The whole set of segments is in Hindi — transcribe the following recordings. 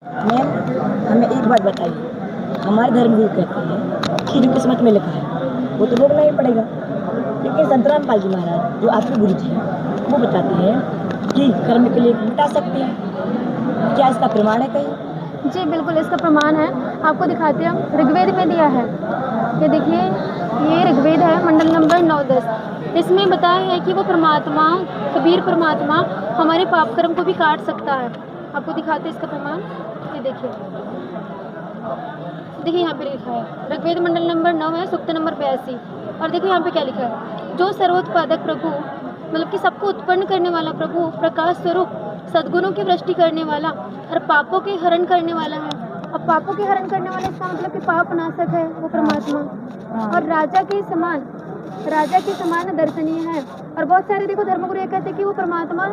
मैम, हमें एक बात बताइए, हमारे धर्म गुरु कहते हैं कि जो किस्मत में लिखा है वो तो भोगना ही पड़ेगा, लेकिन संत रामपाल जी महाराज जो आपके गुरु जी हैं वो बताते हैं कि कर्म के लिए मिटा सकते हैं। क्या इसका प्रमाण है कहीं? जी बिल्कुल, इसका प्रमाण है, आपको दिखाते हैं हम। ऋग्वेद में दिया है, ये देखिए, ये ऋग्वेद है मंडल नंबर 9-10। इसमें बताया है कि वो परमात्मा, कबीर परमात्मा हमारे पाप कर्म को भी काट सकता है। आपको दिखाते हैं इसका प्रमाण, ये देखिए, देखिए यहाँ पे लिखा है ऋग्वेद मंडल नंबर 9 है, सूक्त नंबर 82। और देखिए यहाँ पे क्या लिखा है, जो सर्वोत्पादक प्रभु, मतलब कि सबको उत्पन्न करने वाला प्रभु, प्रकाश स्वरूप, सद्गुणों की वृष्टि करने वाला और पापों के हरण करने वाला है। अब पापों के हरण करने वाला, इसका मतलब कि पाप नाशक है वो परमात्मा, और राजा के समान दर्शनीय है। और बहुत सारे देखो धर्मगुरु ये कहते हैं कि वो परमात्मा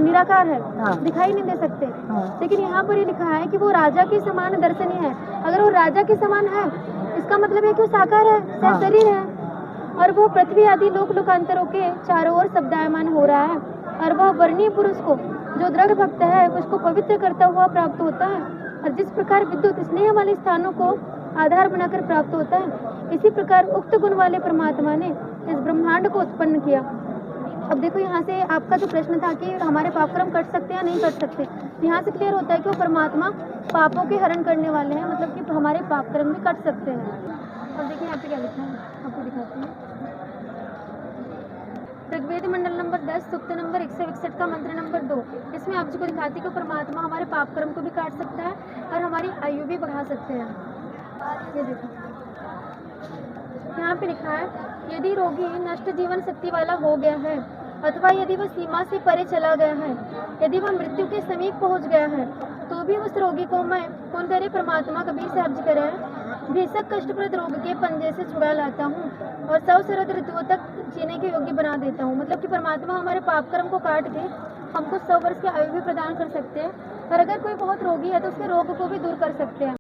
निराकार है, दिखाई नहीं दे सकते, लेकिन यहाँ पर ये लिखा है कि वो राजा के समान दर्शनीय है। अगर वो राजा के समान है, इसका मतलब है कि वो साकार है, सशरीर है, और वो पृथ्वी आदि लोक लोकांतरों के चारों ओर शब्दायमान हो रहा है। और वह वर्णीय पुरुष को, जो दृढ़ भक्त है, उसको पवित्र करता हुआ प्राप्त होता है। और जिस प्रकार विद्युत स्नेह वाले स्थानों को आधार बनाकर प्राप्त होता है, इसी प्रकार उक्त गुण वाले परमात्मा ने इस ब्रह्मांड को उत्पन्न किया। अब देखो यहाँ से आपका जो प्रश्न था कि हमारे पाप कर्म कट सकते हैं या नहीं कट सकते, यहाँ से क्लियर होता है कि वो परमात्मा पापों के हरण करने वाले हैं, मतलब कि हमारे पाप कर्म भी कट सकते हैं। और देखिए यहाँ पे क्या लिखा है, आपको दिखाती हूँ। ऋग्वेद मंडल नंबर 10, सूक्त नंबर 161 का मंत्र नंबर 2। इसमें आप जी को दिखाती है कि परमात्मा हमारे पाप कर्म को भी काट सकता है और हमारी आयु भी बढ़ा सकते हैं। ये देखो यहाँ पे लिखा है, यदि रोगी नष्ट जीवन शक्ति वाला हो गया है, अथवा यदि वह सीमा से परे चला गया है, यदि वह मृत्यु के समीप पहुंच गया है, तो भी उस रोगी को मैं पुनः परमात्मा कबीर से अर्ज करे भीषक कष्टप्रद रोग के पंजे से छुड़ा लाता हूँ और सौ शरद ऋतुओं तक जीने के योग्य बना देता हूँ। मतलब कि परमात्मा हमारे पाप कर्म को काट के हमको 100 वर्ष की आयु भी प्रदान कर सकते हैं, और अगर कोई बहुत रोगी है तो उसके रोग को भी दूर कर सकते हैं।